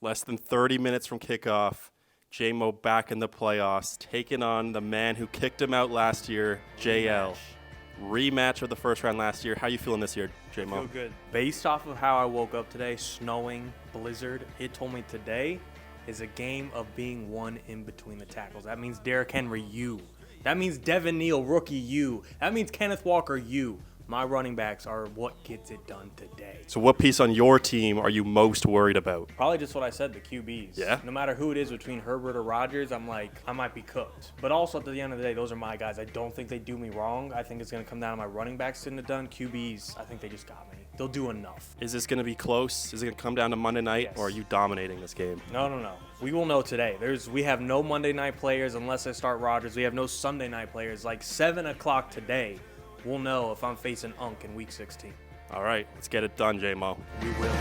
Less than 30 minutes from kickoff, J-Mo back in the playoffs, taking on the man who kicked him out last year, JL. Rematch of the first round last year. How you feeling this year, J-Mo? Feel good. Based off of how I woke up today, snowing, blizzard, it told me today is a game of being won in between the tackles. That means Derrick Henry, you. That means Devin Neal, rookie, you. That means Kenneth Walker, you. My running backs are what gets it done today. So what piece on your team are you most worried about? Probably just what I said, the QBs. Yeah? No matter who it is between Herbert or Rodgers, I'm like, I might be cooked. But also, at the end of the day, those are my guys. I don't think they do me wrong. I think it's going to come down to my running backs getting it done. QBs, I think they just got me. They'll do enough. Is this going to be close? Is it going to come down to Monday night, Yes. or are you dominating this game? No. We will know today. We have no Monday night players unless I start Rodgers. We have no Sunday night players. Like 7 o'clock today, we'll know if I'm facing Unk in Week 16. All right, let's get it done, J-Mo. We will.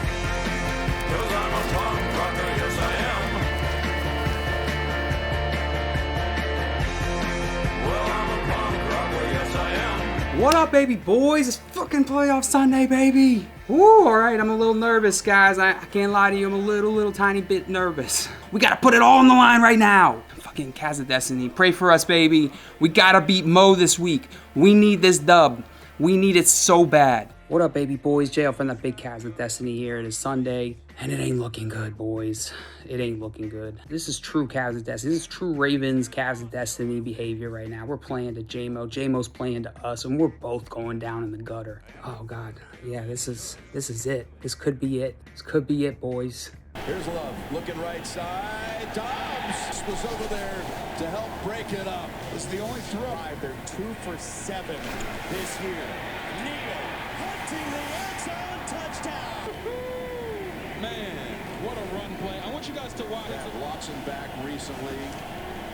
What up, baby boys? It's fucking playoff Sunday, baby. Woo, all right, I'm a little nervous, guys. I can't lie to you, I'm a little tiny bit nervous. We gotta put it all on the line right now. Fucking Cast of Destiny, pray for us, baby. We gotta beat Mo this week. We need this dub. We need it so bad. What up, baby boys? JL from the Big Cast of Destiny here. It is Sunday, and it ain't looking good, boys. It ain't looking good. This is true Cast of Destiny. This is true Ravens Cast of Destiny behavior right now. We're playing to J-Mo. J-Mo's playing to us, and we're both going down in the gutter. Oh, God. Yeah, this is it. This could be it. This could be it, boys. Here's Love, looking right side. Dobbs was over there to help break it up. This is the only throw. They're 2 for 7 this year. Neal hunting the end zone, touchdown. Man, what a run play. I want you guys to watch. Watson back recently,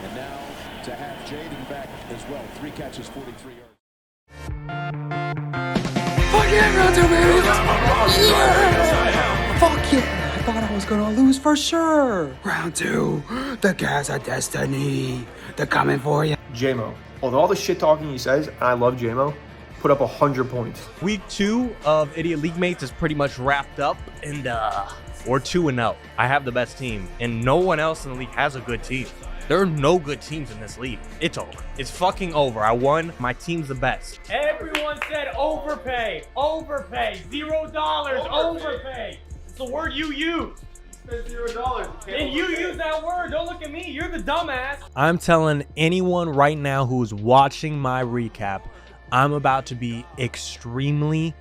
and now to have Jaden back as well. 3 catches, 43 yards. Fuck yeah, round 2, baby! Yeah! Fuck yeah! I thought I was gonna lose for sure. Round 2, the Cast of Destiny. They're coming for you. J-Mo. With all the shit talking he says, and I love J-Mo, put up 100 points. Week 2 of Idiot Leaguemates is pretty much wrapped up, and we're 2-0. I have the best team, and no one else in the league has a good team. There are no good teams in this league. It's over. It's fucking over. I won. My team's the best. Everyone said overpay. Overpay. $0. Overpay. It's the word you use. $0. And you use that word. Don't look at me. You're the dumbass. I'm telling anyone right now who's watching my recap, I'm about to be extremely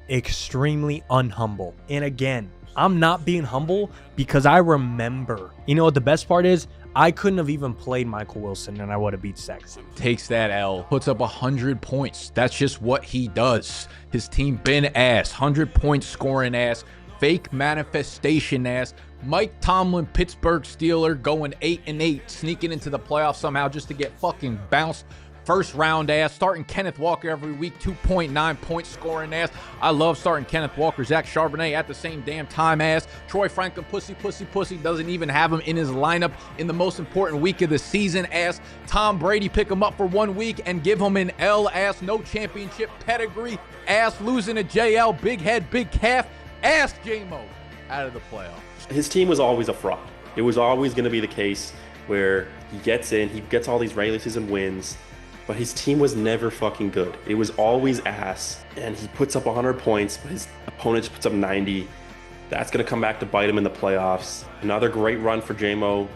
unhumble. And again, I'm not being humble because I remember. You know what the best part is? I couldn't have even played Michael Wilson and I would have beat Sexton. Takes that L, puts up 100 points. That's just what he does. His team been ass, 100 points scoring ass, fake manifestation ass. Mike Tomlin, Pittsburgh Steeler, going 8-8, sneaking into the playoffs somehow just to get fucking bounced. First round ass, starting Kenneth Walker every week, 2.9 points scoring ass. I love starting Kenneth Walker, Zach Charbonnet at the same damn time ass. Troy Franklin, pussy, doesn't even have him in his lineup in the most important week of the season ass. Tom Brady, pick him up for 1 week and give him an L ass, no championship pedigree ass, losing to JL, big head, big calf, ass J-Mo out of the playoffs. His team was always a fraud. It was always going to be the case where he gets in, he gets all these regular season wins, but his team was never fucking good. It was always ass, and he puts up 100 points, but his opponent just puts up 90. That's going to come back to bite him in the playoffs. Another great run for J-Mo,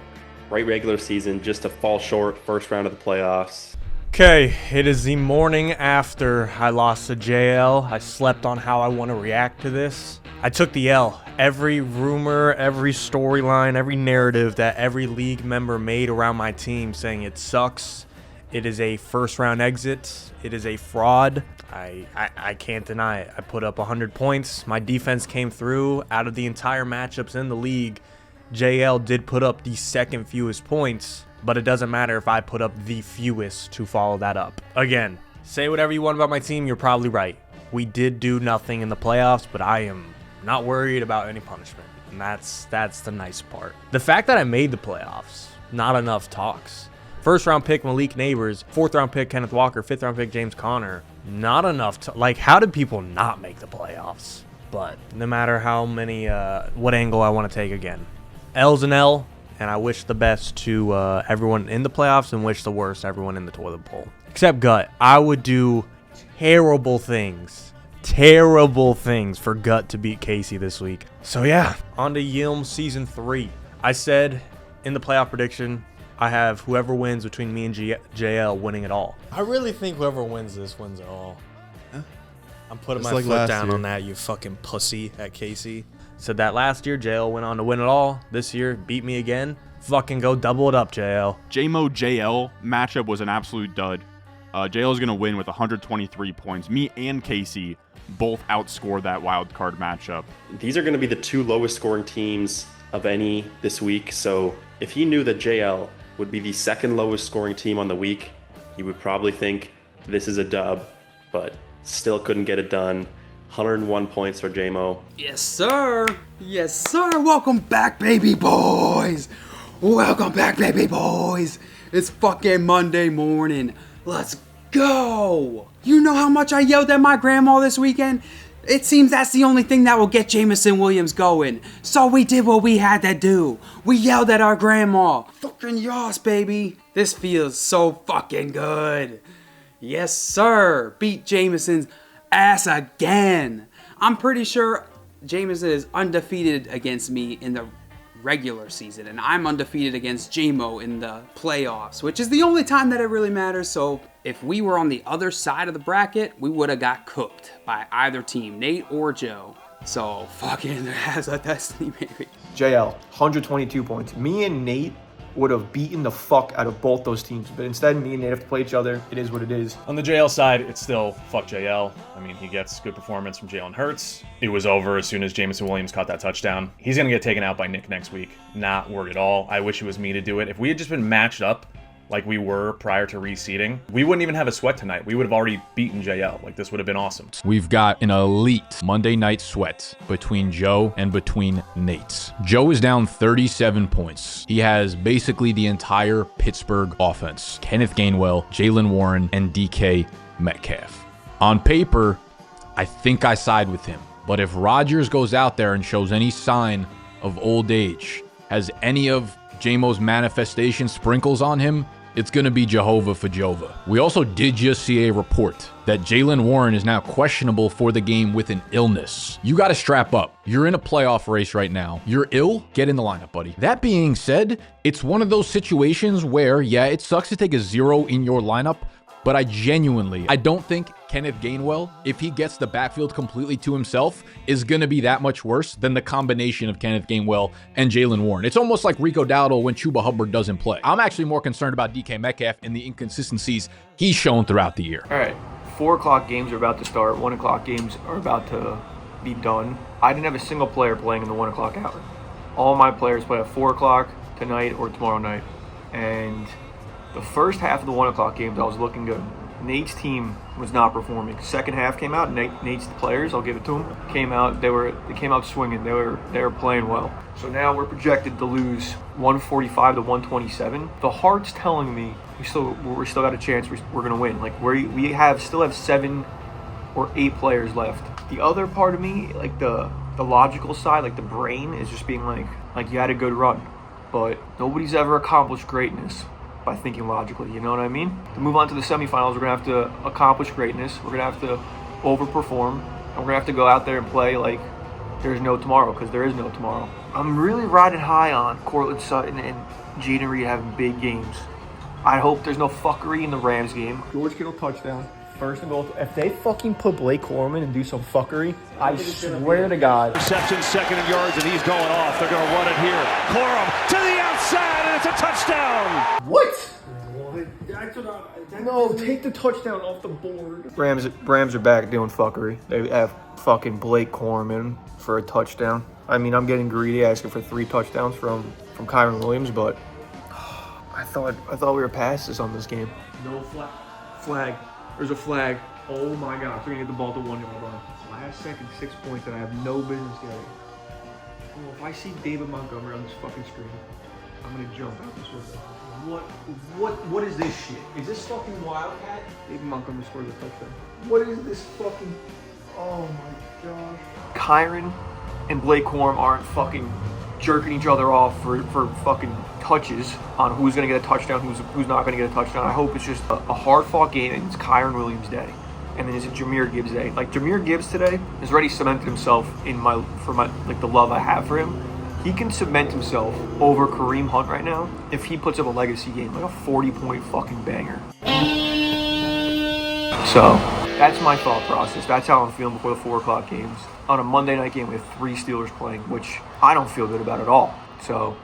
great regular season, just to fall short first round of the playoffs. Okay, it is the morning after I lost to JL. I slept on how I want to react to this. I took the L. Every rumor, every storyline, every narrative that every league member made around my team saying it sucks. It is a first round exit. It is a fraud. I can't deny it. I put up 100 points. My defense came through. Out of the entire matchups in the league, JL did put up the second fewest points, but it doesn't matter if I put up the fewest to follow that up. Again, say whatever you want about my team, you're probably right. We did do nothing in the playoffs, but I am not worried about any punishment, and that's the nice part. The fact that I made the playoffs, not enough talks. First round pick Malik Neighbors, 4th round pick Kenneth Walker, 5th round pick James Conner. Not enough. Like, how did people not make the playoffs? But no matter how many, what angle I want to take again, L's an L, and I wish the best to everyone in the playoffs and wish the worst to everyone in the toilet bowl. Except Gut. I would do terrible things for Gut to beat Casey this week. So yeah, on to Yilm Season 3. I said in the playoff prediction, I have whoever wins between me and JL winning it all. I really think whoever wins this wins it all. I'm putting my foot down on that, you fucking pussy at Casey. Said that last year, JL went on to win it all. This year, beat me again. Fucking go double it up, JL. JMO JL matchup was an absolute dud. JL is going to win with 123 points. Me and Casey both outscored that wild card matchup. These are going to be the 2 lowest scoring teams of any this week. So if he knew that JL would be the 2nd lowest scoring team on the week, he would probably think this is a dub, but still couldn't get it done. 101 points for JMO. Yes, sir. Yes, sir. Welcome back, baby boys. Welcome back, baby boys. It's fucking Monday morning. Let's go. You know how much I yelled at my grandma this weekend? It seems that's the only thing that will get Jameson Williams going. So we did what we had to do. We yelled at our grandma. Fucking yas, baby. This feels so fucking good. Yes, sir. Beat Jameson's ass again. I'm pretty sure Jameson is undefeated against me in the regular season, and I'm undefeated against JMO in the playoffs, which is the only time that it really matters. So if we were on the other side of the bracket, we would have got cooked by either team, Nate or Joe. So fucking has a destiny, baby. JL, 122 points. Me and Nate would have beaten the fuck out of both those teams, but instead me and Nate have to play each other. It is what it is. On the JL side, it's still fuck JL. I mean, he gets good performance from Jalen Hurts. It was over as soon as Jameson Williams caught that touchdown. He's going to get taken out by Nick next week. Not worried at all. I wish it was me to do it. If we had just been matched up like we were prior to reseeding, we wouldn't even have a sweat tonight. We would have already beaten JL. Like, this would have been awesome. We've got an elite Monday night sweat between Joe and between Nate. Joe is down 37 points. He has basically the entire Pittsburgh offense. Kenneth Gainwell, Jalen Warren, and DK Metcalf. On paper, I think I side with him. But if Rodgers goes out there and shows any sign of old age, has any of JMO's manifestation sprinkles on him, it's going to be Jehovah for Jova. We also did just see a report that Jalen Warren is now questionable for the game with an illness. You got to strap up. You're in a playoff race right now. You're ill? Get in the lineup, buddy. That being said, it's one of those situations where, yeah, it sucks to take a 0 in your lineup, but I don't think Kenneth Gainwell, if he gets the backfield completely to himself, is going to be that much worse than the combination of Kenneth Gainwell and Jalen Warren. It's almost like Rico Dowdle when Chuba Hubbard doesn't play. I'm actually more concerned about DK Metcalf and the inconsistencies he's shown throughout the year. All right, 4 o'clock games are about to start. 1 o'clock games are about to be done. I didn't have a single player playing in the 1 o'clock hour. All my players play at 4 o'clock tonight or tomorrow night. And the first half of the 1 o'clock games, I was looking good. Nate's team was not performing. Second half came out. Nate's players, I'll give it to them, came out. They came out swinging. They were playing well. So now we're projected to lose 145 to 127. The heart's telling me we still got a chance. We're gonna win. Like we still have 7 or 8 players left. The other part of me, like the logical side, like the brain, is just being like you had a good run, but nobody's ever accomplished greatness by thinking logically, you know what I mean? To move on to the semifinals, we're gonna have to accomplish greatness. We're gonna have to overperform, and we're gonna have to go out there and play like there's no tomorrow, because there is no tomorrow. I'm really riding high on Cortland Sutton and Jaden Reed having big games. I hope there's no fuckery in the Rams game. George Kittle touchdown. First and goal. If they fucking put Blake Coleman and do some fuckery, I swear to God. Reception, second and yards, and he's going off. They're going to run it here. Corum to the outside, and it's a touchdown. What? No, take the touchdown off the board. Rams are back doing fuckery. They have fucking Blake Coleman for a touchdown. I mean, I'm getting greedy asking for 3 touchdowns from Kyron Williams, but I thought we were past this on this game. No flag. There's a flag. Oh my God. They're going to get the ball to 1 yard line. Last second, 6 points that I have no business getting. Oh, if I see David Montgomery on this fucking screen, I'm going to jump out this window. What is this shit? Is this fucking Wildcat? David Montgomery scored the touchdown. What is this fucking... Oh my gosh. Kyron and Blake Corum aren't fucking jerking each other off for fucking touches on who's going to get a touchdown, who's not going to get a touchdown. I hope it's just a hard-fought game and it's Kyron Williams' day. And then it's a Jahmyr Gibbs day. Like, Jahmyr Gibbs today has already cemented himself in the love I have for him. He can cement himself over Kareem Hunt right now if he puts up a legacy game, like a 40-point fucking banger. So, that's my thought process. That's how I'm feeling before the 4 o'clock games. On a Monday night game with 3 Steelers playing, which I don't feel good about at all. So,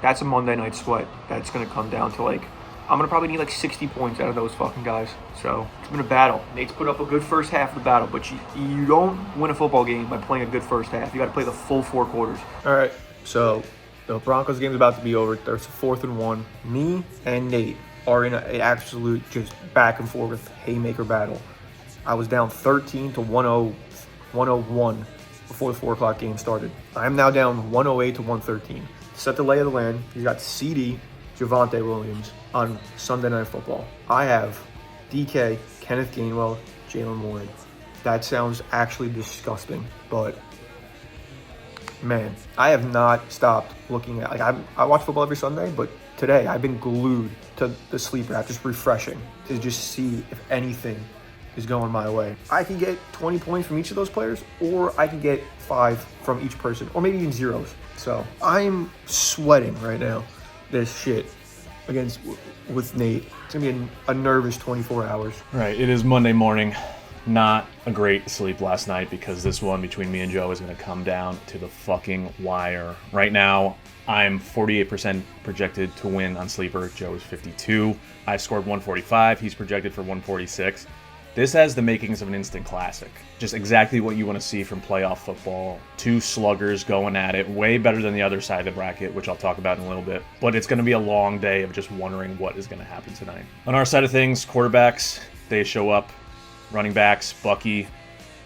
that's a Monday night sweat that's going to come down to, like, I'm going to probably need like 60 points out of those fucking guys. So, it's been a battle. Nate's put up a good first half of the battle, but you don't win a football game by playing a good first half. You got to play the full 4 quarters. All right, so the Broncos game's about to be over. There's a 4th and 1. Me and Nate are in an absolute just back and forth haymaker battle. I was down 13 to 101 before the 4 o'clock game started. I'm now down 108 to 113. To set the lay of the land, he's got CD, Javonte Williams on Sunday Night Football. I have DK, Kenneth Gainwell, Jalen Warren. That sounds actually disgusting, but man, I have not stopped looking at, like, I watch football every Sunday, but today I've been glued to the sleeper app, just refreshing to just see if anything is going my way. I can get 20 points from each of those players, or I can get 5 from each person, or maybe even zeros. So I'm sweating right now this shit with Nate. It's gonna be a nervous 24 hours. Right, it is Monday morning. Not a great sleep last night because this one between me and Joe is going to come down to the fucking wire. Right now, I'm 48% projected to win on Sleeper. Joe is 52. I scored 145. He's projected for 146. This has the makings of an instant classic. Just exactly what you want to see from playoff football. 2 sluggers going at it, way better than the other side of the bracket, which I'll talk about in a little bit. But it's going to be a long day of just wondering what is going to happen tonight. On our side of things, quarterbacks, they show up. Running backs, Bucky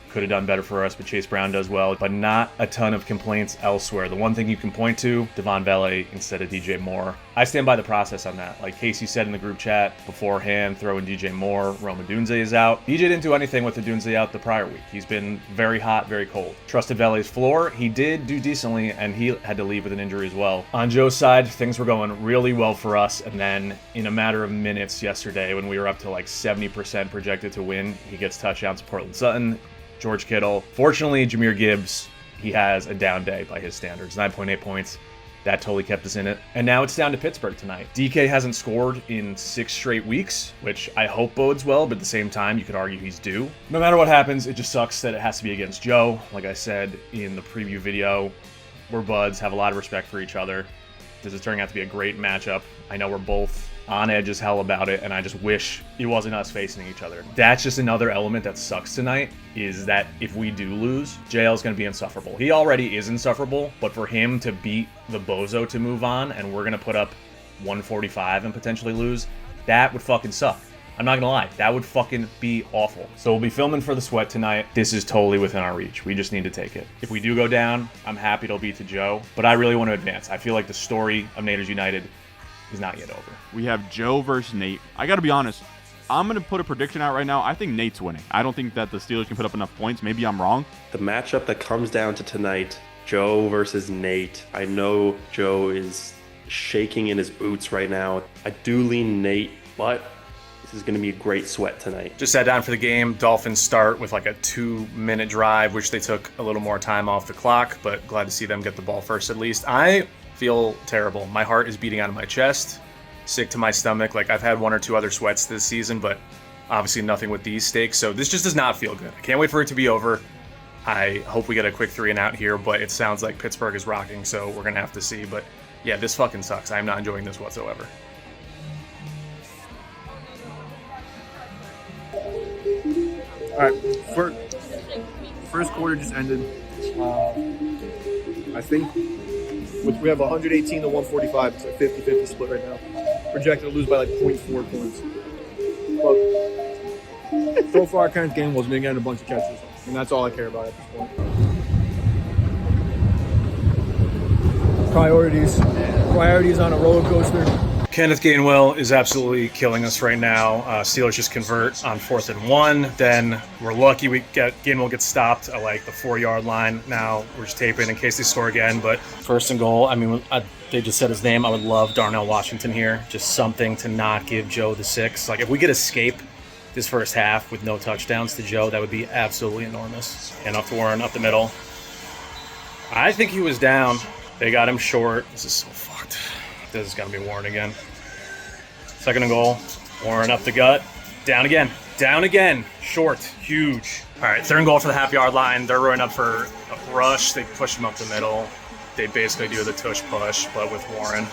could have done better for us, but Chase Brown does well. But not a ton of complaints elsewhere. The one thing you can point to, Devon Vele instead of DJ Moore. I stand by the process on that. Like Casey said in the group chat beforehand, throw in DJ Moore. Rome Odunze is out. DJ didn't do anything with Odunze out the prior week. He's been very hot, very cold. Trusted Vele's floor. He did do decently, and he had to leave with an injury as well. On Joe's side, things were going really well for us, and then in a matter of minutes yesterday, when we were up to like 70% projected to win, he gets touchdowns to Portland Sutton, George Kittle. Fortunately, Jahmyr Gibbs, he has a down day by his standards. 9.8 points. That totally kept us in it. And now it's down to Pittsburgh tonight. DK hasn't scored in 6 straight weeks, which I hope bodes well, but at the same time, you could argue he's due. No matter what happens, it just sucks that it has to be against Joe. Like I said in the preview video, we're buds, have a lot of respect for each other. This is turning out to be a great matchup. I know we're both on edge as hell about it, and I just wish it wasn't us facing each other. That's just another element that sucks tonight, is that if we do lose, JL's going to be insufferable. He already is insufferable, but for him to beat the bozo to move on, and we're going to put up 145 and potentially lose, that would fucking suck. I'm not gonna lie, that would fucking be awful. So we'll be filming for the sweat tonight. This is totally within our reach. We just need to take it. If we do go down, I'm happy it'll be to Joe, but I really want to advance. I feel like the story of Naders United is not yet over. We have Joe versus Nate. I got to be honest. I'm going to put a prediction out right now. I think Nate's winning. I don't think that the Steelers can put up enough points. Maybe I'm wrong. The matchup that comes down to tonight, Joe versus Nate. I know Joe is shaking in his boots right now. I do lean Nate, but this is going to be a great sweat tonight. Just sat down for the game. Dolphins start with like a 2-minute drive, which they took a little more time off the clock, but glad to see them get the ball first at least. I feel terrible. My heart is beating out of my chest, sick to my stomach. Like, I've had 1 or 2 other sweats this season, but obviously nothing with these stakes. So this just does not feel good. I can't wait for it to be over. I hope we get a quick 3 and out here, but it sounds like Pittsburgh is rocking, so we're going to have to see. But yeah, this fucking sucks. I'm not enjoying this whatsoever. All right, first quarter just ended. I think we have 118 to 145. It's a 50-50 split right now. Projected to lose by like 0.4 points. But so far, Kenneth Gainwell's been getting a bunch of catches, and that's all I care about at this point. Priorities on a roller coaster. Kenneth Gainwell is absolutely killing us right now. Steelers just convert on 4th and 1. Then we're lucky Gainwell gets stopped at like the 4-yard line. Now we're just taping in case they score again. But 1st and goal, I mean, they just said his name. I would love Darnell Washington here. Just something to not give Joe the 6. Like if we could escape this first half with no touchdowns to Joe, that would be absolutely enormous. And up to Warren, up the middle. I think he was down. They got him short. This is so fucked. This is going to be Warren again. 2nd and goal. Warren up the gut. Down again. Down again. Short. Huge. All right, 3rd and goal for the half-yard line. They're running up for a rush. They push him up the middle. They basically do the tush push, but with Warren.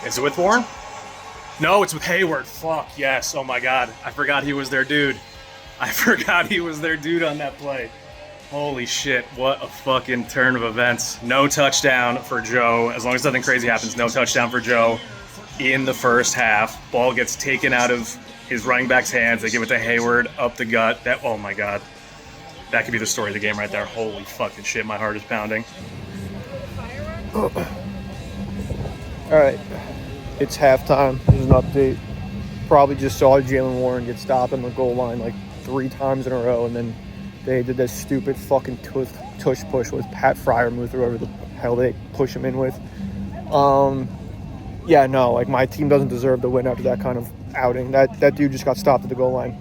Is it with Warren? No, it's with Hayward. Fuck, yes. Oh, my God. I forgot he was their dude. I forgot he was their dude on that play. Holy shit, what a fucking turn of events. No touchdown for Joe. As long as nothing crazy happens, no touchdown for Joe in the first half. Ball gets taken out of his running back's hands. They give it to Hayward up the gut. Oh my God. That could be the story of the game right there. Holy fucking shit, my heart is pounding. All right, it's halftime. There's an update. Probably just saw Jalen Warren get stopped on the goal line like 3 times in a row, and then they did this stupid fucking tush push with Pat Fryermuth or whoever the hell they push him in with. Yeah, no, like my team doesn't deserve the win after that kind of outing. That dude just got stopped at the goal line.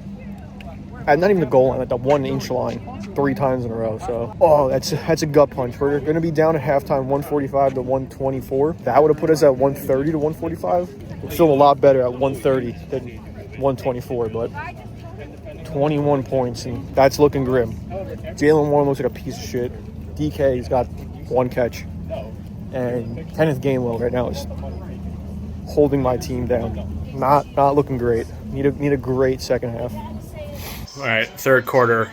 And not even the goal line, like the 1-inch line 3 times in a row. So, that's a gut punch. We're going to be down at halftime 145 to 124. That would have put us at 130 to 145. We're still a lot better at 130 than 124, but 21 points, and that's looking grim. Jalen Warren looks like a piece of shit. DK's got 1 catch. And Kenneth Gainwell right now is holding my team down. Not looking great. Need a great second half. All right, 3rd quarter,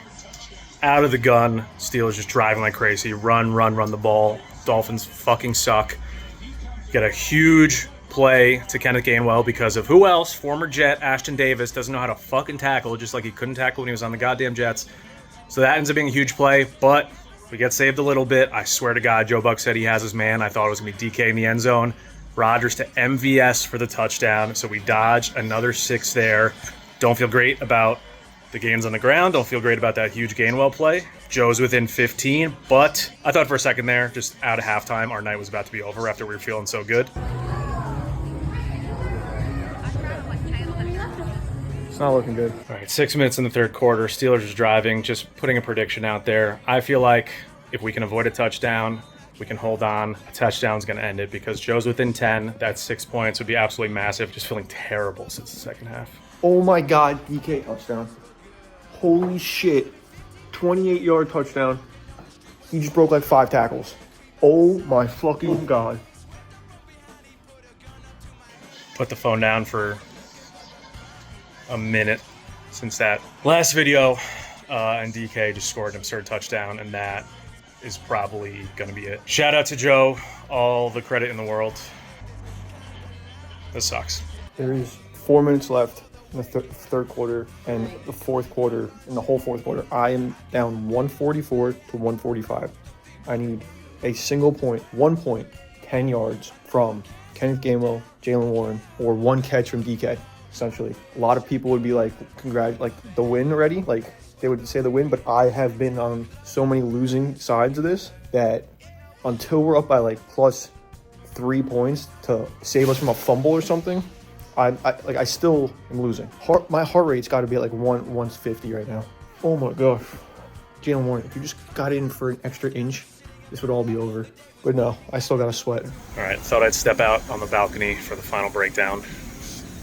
out of the gun. Steelers just driving like crazy. Run the ball. Dolphins fucking suck. Get a huge play to Kenneth Gainwell because of who else? Former Jet Ashton Davis doesn't know how to fucking tackle, just like he couldn't tackle when he was on the goddamn Jets. So that ends up being a huge play, but we get saved a little bit. I swear to God, Joe Buck said he has his man. I thought it was going to be DK in the end zone. Rodgers to MVS for the touchdown, so we dodge another 6 there. Don't feel great about the gains on the ground. Don't feel great about that huge Gainwell play. Joe's within 15, but I thought for a second there, just out of halftime, our night was about to be over after we were feeling so good. It's not looking good. All right, 6 minutes in the 3rd quarter. Steelers is driving, just putting a prediction out there. I feel like if we can avoid a touchdown, we can hold on. A touchdown's going to end it because Joe's within 10. That's 6 points. Would be absolutely massive. Just feeling terrible since the second half. Oh my God, DK touchdown. Holy shit. 28-yard touchdown. He just broke like 5 tackles. Oh my fucking God. Put the phone down for a minute since that last video, and DK just scored an absurd touchdown, and that is probably going to be it. Shout out to Joe. All the credit in the world. This sucks. There is 4 minutes left in the 3rd quarter and the 4th quarter, in the whole 4th quarter. I am down 144 to 145. I need a single point, 1 point, 10 yards from Kenneth Gainwell, Jalen Warren, or 1 catch from DK, essentially. A lot of people would be like, like the win already, like they would say the win, but I have been on so many losing sides of this that until we're up by like plus 3 points to save us from a fumble or something, I still am losing. My heart rate's got to be at like 150 right now. Oh my gosh. Jalen Warren, if you just got in for an extra inch, this would all be over. But no, I still got to sweat. All right, thought I'd step out on the balcony for the final breakdown.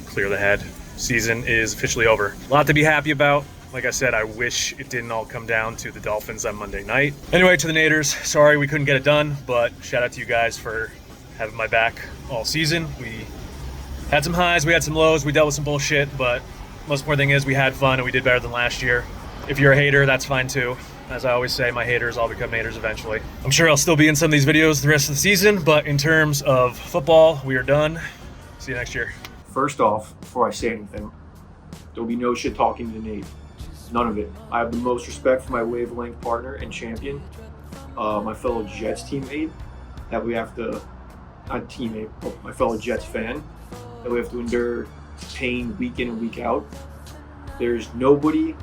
Clear the head. Season is officially over. A lot to be happy about. Like I said, I wish it didn't all come down to the Dolphins on Monday night. Anyway, to the Naders, sorry we couldn't get it done, but shout out to you guys for having my back all season. We had some highs, we had some lows, we dealt with some bullshit, but most important thing is we had fun and we did better than last year. If you're a hater, that's fine too. As I always say, my haters all become haters eventually. I'm sure I'll still be in some of these videos the rest of the season, but in terms of football, we are done. See you next year. First off, before I say anything, there'll be no shit talking to Nate. None of it. I have the most respect for my wavelength partner and champion, my fellow Jets teammate, that we have to not a teammate, but my fellow Jets fan, that we have to endure pain week in and week out. There's nobody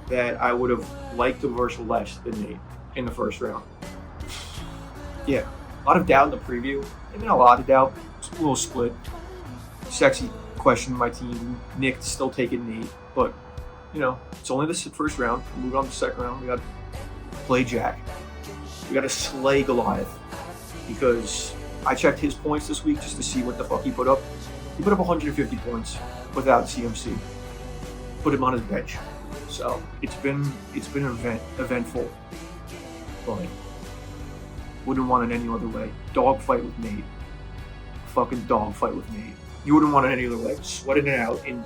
that I would have liked to verse less than Nate in the first round. Yeah, a lot of doubt in the preview. Maybe not a lot of doubt. It's a little split. Sexy questioned my team. Nick still taking Nate, but you know, it's only the first round. We move on to the second round. We got to play Jack. We got to slay Goliath, because I checked his points this week just to see what the fuck he put up. He put up 150 points without CMC. Put him on his bench. So it's been eventful, but wouldn't want it any other way. Dogfight with Nate. Fucking dogfight with Nate. You wouldn't want it any other way. Sweating it out in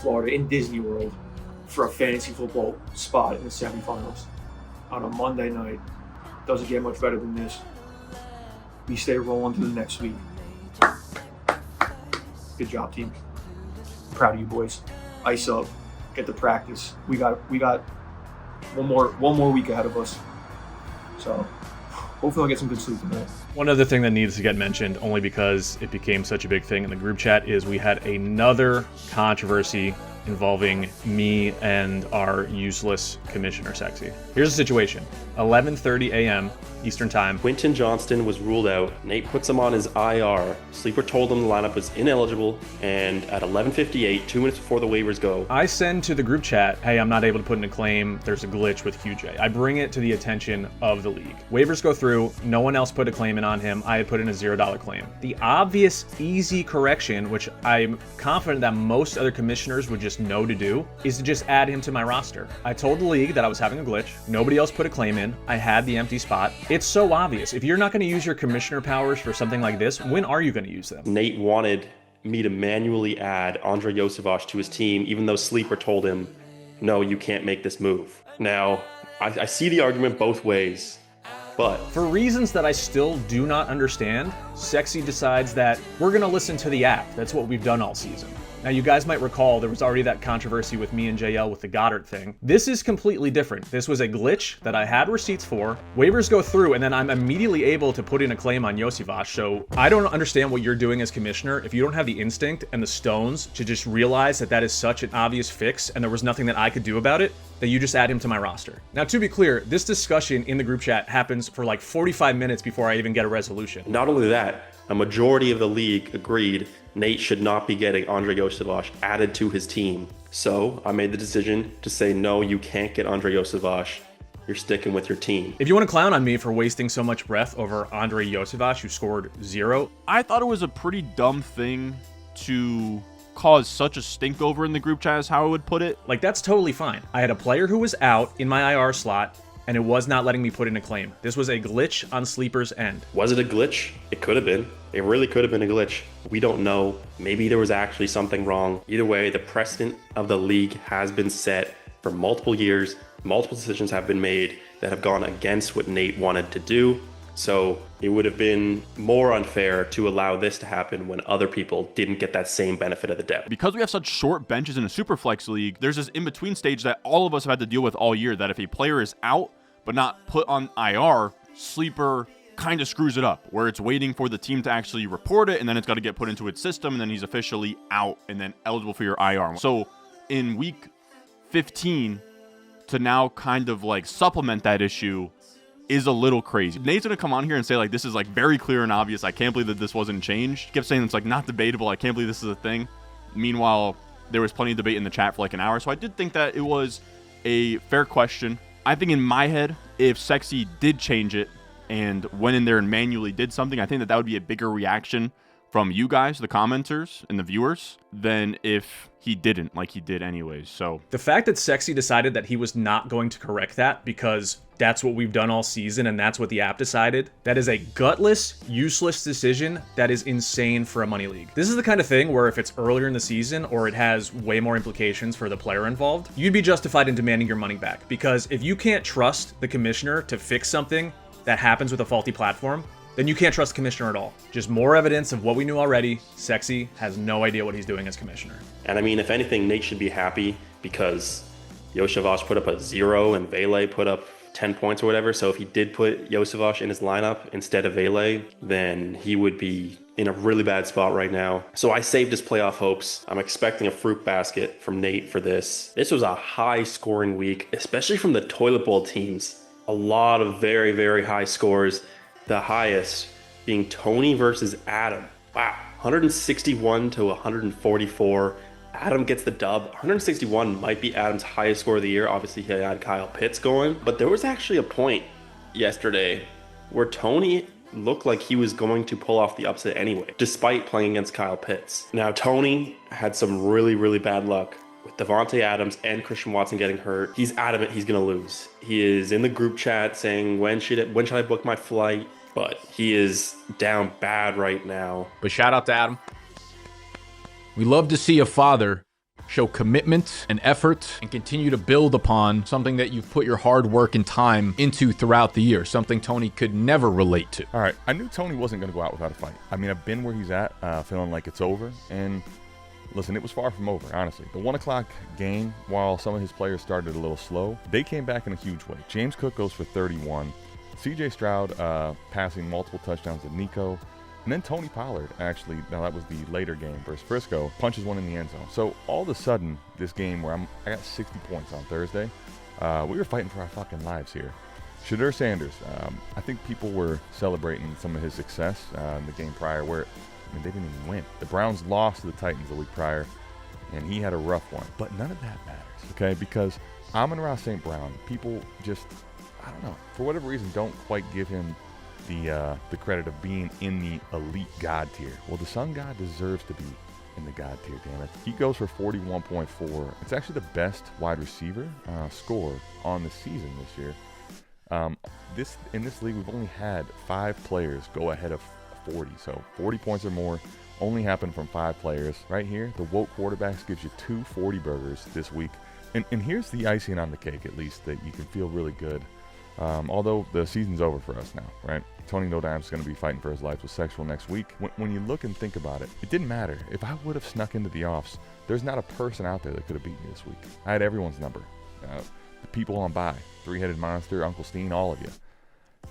Florida, in Disney World, for a fantasy football spot in the semifinals on a Monday night. Doesn't get much better than this. We stay rolling to the next week. Good job, team. Proud of you boys. Ice up. Get to practice. We got one more week ahead of us. So hopefully I'll get some good sleep tonight. One other thing that needs to get mentioned, only because it became such a big thing in the group chat, is we had another controversy involving me and our useless Commissioner Sexy. Here's the situation. 11:30 a.m. Eastern Time. Quentin Johnston was ruled out. Nate puts him on his IR. Sleeper told him the lineup was ineligible, and at 11:58, 2 minutes before the waivers go, I send to the group chat, hey, I'm not able to put in a claim. There's a glitch with QJ. I bring it to the attention of the league. Waivers go through. No one else put a claim in on him. I had put in a $0 claim. The obvious, easy correction, which I'm confident that most other commissioners would just know to do, is to just add him to my roster. I told the league that I was having a glitch. Nobody else put a claim in. I had the empty spot. It's so obvious. If you're not going to use your commissioner powers for something like this, when are you going to use them? Nate wanted me to manually add Andrei Iosivas to his team, even though Sleeper told him, no, you can't make this move. Now, I see the argument both ways, but for reasons that I still do not understand, Sexy decides that we're going to listen to the app. That's what we've done all season. Now, you guys might recall there was already that controversy with me and JL with the Goddard thing. This is completely different. This was a glitch that I had receipts for. Waivers go through, and then I'm immediately able to put in a claim on Iosivas. So I don't understand what you're doing as commissioner if you don't have the instinct and the stones to just realize that that is such an obvious fix and there was nothing that I could do about it, that you just add him to my roster. Now, to be clear, this discussion in the group chat happens for like 45 minutes before I even get a resolution. Not only that, a majority of the league agreed Nate should not be getting Andrei Iosivas added to his team. So I made the decision to say, no, you can't get Andrei Iosivas. You're sticking with your team. If you want to clown on me for wasting so much breath over Andrei Iosivas, who scored 0, I thought it was a pretty dumb thing to cause such a stink over in the group chat, is how I would put it. Like, that's totally fine. I had a player who was out in my IR slot, and it was not letting me put in a claim. This was a glitch on Sleeper's end. Was it a glitch? It could have been. It really could have been a glitch. We don't know. Maybe there was actually something wrong. Either way, the precedent of the league has been set for multiple years. Multiple decisions have been made that have gone against what Nate wanted to do. So it would have been more unfair to allow this to happen when other people didn't get that same benefit of the doubt. Because we have such short benches in a Superflex league, there's this in-between stage that all of us have had to deal with all year, that if a player is out but not put on IR, Sleeper kind of screws it up, where it's waiting for the team to actually report it, and then it's got to get put into its system, and then he's officially out and then eligible for your IR. So in week 15, to now kind of like supplement that issue is a little crazy. Nate's gonna come on here and say like, this is like very clear and obvious. I can't believe that this wasn't changed. He kept saying it's like not debatable. I can't believe this is a thing. Meanwhile, there was plenty of debate in the chat for like an hour. So I did think that it was a fair question. I think in my head, if Sexy did change it and went in there and manually did something, I think that that would be a bigger reaction from you guys, the commenters and the viewers, than if he didn't, like he did anyways. So the fact that Sexy decided that he was not going to correct that because that's what we've done all season and that's what the app decided, that is a gutless, useless decision that is insane for a money league. This is the kind of thing where if it's earlier in the season or it has way more implications for the player involved, you'd be justified in demanding your money back. Because if you can't trust the commissioner to fix something that happens with a faulty platform, then you can't trust the commissioner at all. Just more evidence of what we knew already. Sexy has no idea what he's doing as commissioner. And I mean, if anything, Nate should be happy because Iosivas put up a 0 and Vele put up 10 points or whatever. So if he did put Josephus in his lineup instead of Vele, then he would be in a really bad spot right now. So I saved his playoff hopes. I'm expecting a fruit basket from Nate for this. This was a high scoring week, especially from the toilet bowl teams. A lot of very, very high scores. The highest being Tony versus Adam. Wow, 161 to 144. Adam gets the dub. 161 might be Adam's highest score of the year. Obviously, he had Kyle Pitts going. But there was actually a point yesterday where Tony looked like he was going to pull off the upset anyway, despite playing against Kyle Pitts. Now, Tony had some really, really bad luck with Devontae Adams and Christian Watson getting hurt. He's adamant he's going to lose. He is in the group chat saying, when should I book my flight? But he is down bad right now. But shout out to Adam. We love to see a father show commitment and effort and continue to build upon something that you've put your hard work and time into throughout the year, something Tony could never relate to. All right, I knew Tony wasn't going to go out without a fight. I mean, I've been where he's at, feeling like it's over, and listen, it was far from over, honestly. The 1 o'clock game, while some of his players started a little slow, they came back in a huge way. James Cook goes for 31. C.J. Stroud passing multiple touchdowns to Nico. And then Tony Pollard, actually, now that was the later game versus Frisco, punches one in the end zone. So all of a sudden, this game where I got 60 points on Thursday, we were fighting for our fucking lives here. Shadur Sanders, I think people were celebrating some of his success in the game prior where, I mean, they didn't even win. The Browns lost to the Titans the week prior, and he had a rough one. But none of that matters, okay? Because Amon-Ra St. Brown, people just, I don't know, for whatever reason, don't quite give him the credit of being in the elite God tier. Well, the Sun God deserves to be in the God tier, damn it. He goes for 41.4. It's actually the best wide receiver score on the season this year. In this league, we've only had 5 players go ahead of 40. So 40 points or more only happen from 5 players. Right here, the woke quarterbacks gives you 2 40 burgers this week. And here's the icing on the cake, at least, that you can feel really good. Although the season's over for us now, right? Tony No Dime's going to be fighting for his life with Sexual next week. When you look and think about it, it didn't matter. If I would have snuck into the offs, there's not a person out there that could have beat me this week. I had everyone's number. The people on bye, Three-Headed Monster, Uncle Steen, all of you.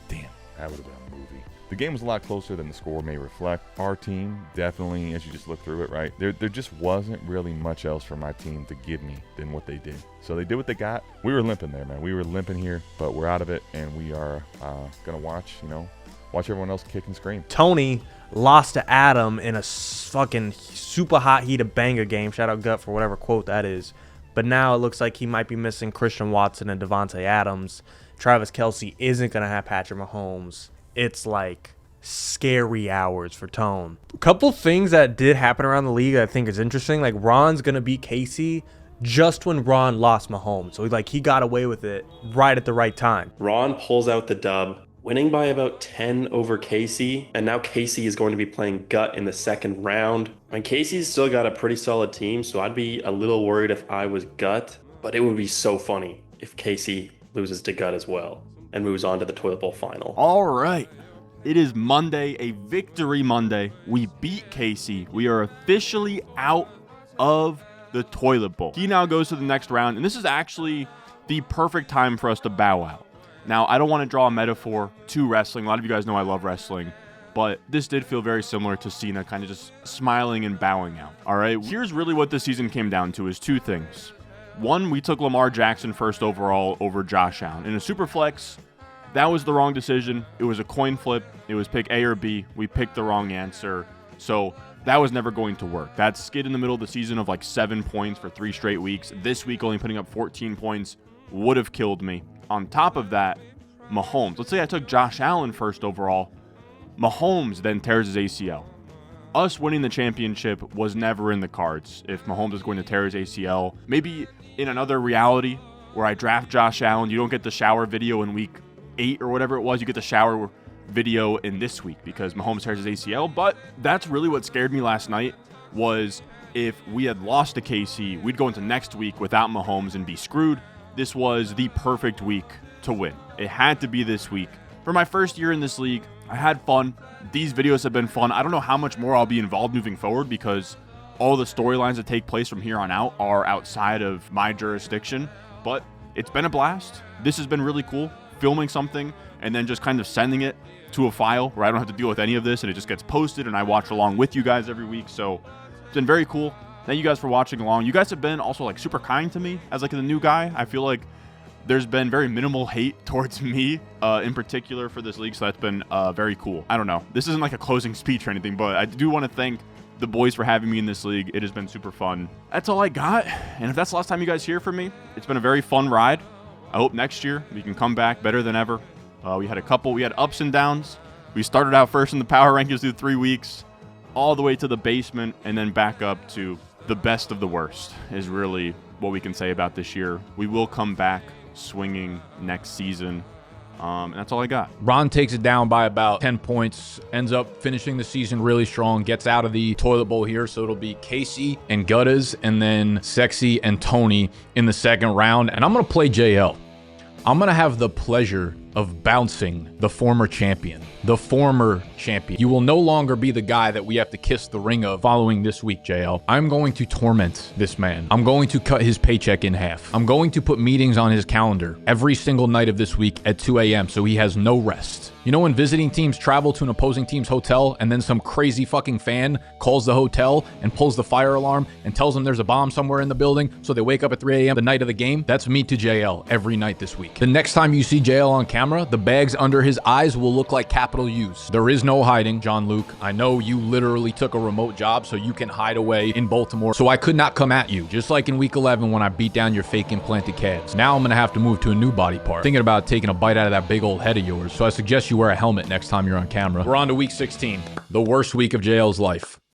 Damn, that would have been a movie. The game was a lot closer than the score may reflect. Our team definitely, as you just look through it, right, there just wasn't really much else for my team to give me than what they did. So they did what they got. We were limping there, man. We were limping here, but we're out of it, and we are going to watch everyone else kick and scream. Tony lost to Adam in a fucking super hot heat of banger game. Shout out Gut for whatever quote that is. But now it looks like he might be missing Christian Watson and Devontae Adams. Travis Kelce isn't going to have Patrick Mahomes. It's like scary hours for Tone. A couple things that did happen around the league I think is interesting. Like Ron's going to beat Casey just when Ron lost Mahomes. So he got away with it right at the right time. Ron pulls out the dub, winning by about 10 over Casey. And now Casey is going to be playing Gut in the second round. And Casey's still got a pretty solid team, so I'd be a little worried if I was Gut. But it would be so funny if Casey loses to Gut as well and moves on to the Toilet Bowl final. All right. It is Monday, a victory Monday. We beat Casey. We are officially out of the Toilet Bowl. He now goes to the next round, and this is actually the perfect time for us to bow out. Now, I don't want to draw a metaphor to wrestling. A lot of you guys know I love wrestling, but this did feel very similar to Cena, kind of just smiling and bowing out. All right, here's really what the season came down to is 2 things. 1, we took Lamar Jackson first overall over Josh Allen. In a super flex, that was the wrong decision. It was a coin flip. It was pick A or B. We picked the wrong answer. So that was never going to work. That skid in the middle of the season of like 7 points for 3 straight weeks, this week only putting up 14 points, would have killed me. On top of that, Mahomes. Let's say I took Josh Allen first overall. Mahomes then tears his ACL. Us winning the championship was never in the cards if Mahomes is going to tear his ACL. Maybe in another reality where I draft Josh Allen, you don't get the shower video in week 8 or whatever it was. You get the shower video in this week because Mahomes tears his ACL. But that's really what scared me last night was if we had lost to KC, we'd go into next week without Mahomes and be screwed. This was the perfect week to win. It had to be this week. For my first year in this league, I had fun. These videos have been fun. I don't know how much more I'll be involved moving forward because all the storylines that take place from here on out are outside of my jurisdiction, but it's been a blast. This has been really cool. filming something and then just kind of sending it to a file where I don't have to deal with any of this and it just gets posted and I watch along with you guys every week. So it's been very cool. Thank you guys for watching along. You guys have been also like super kind to me as like the new guy. I feel like there's been very minimal hate towards me in particular for this league. So that's been very cool. I don't know. This isn't like a closing speech or anything, but I do want to thank the boys for having me in this league. It has been super fun. That's all I got. And if that's the last time you guys hear from me, it's been a very fun ride. I hope next year we can come back better than ever. We had ups and downs. We started out first in the power rankings through 3 weeks, all the way to the basement, and then back up to the best of the worst is really what we can say about this year. We will come back swinging next season. And that's all I got. Ron takes it down by about 10 points, ends up finishing the season really strong, gets out of the toilet bowl here. So it'll be Casey and Guttas and then Sexy and Tony in the second round. And I'm going to play JL. I'm going to have the pleasure of bouncing the former champion. The former champion. You will no longer be the guy that we have to kiss the ring of following this week, JL. I'm going to torment this man. I'm going to cut his paycheck in half. I'm going to put meetings on his calendar every single night of this week at 2 a.m. so he has no rest. You know when visiting teams travel to an opposing team's hotel and then some crazy fucking fan calls the hotel and pulls the fire alarm and tells them there's a bomb somewhere in the building so they wake up at 3 a.m. the night of the game? That's me to JL every night this week. The next time you see JL on camera, the bags under his eyes will look like capital U's. There is no hiding, John Luke. I know you literally took a remote job so you can hide away in Baltimore. So I could not come at you, just like in week 11 when I beat down your fake implanted calves. Now I'm going to have to move to a new body part. Thinking about taking a bite out of that big old head of yours. So I suggest you wear a helmet next time you're on camera. We're on to week 16, the worst week of JL's life.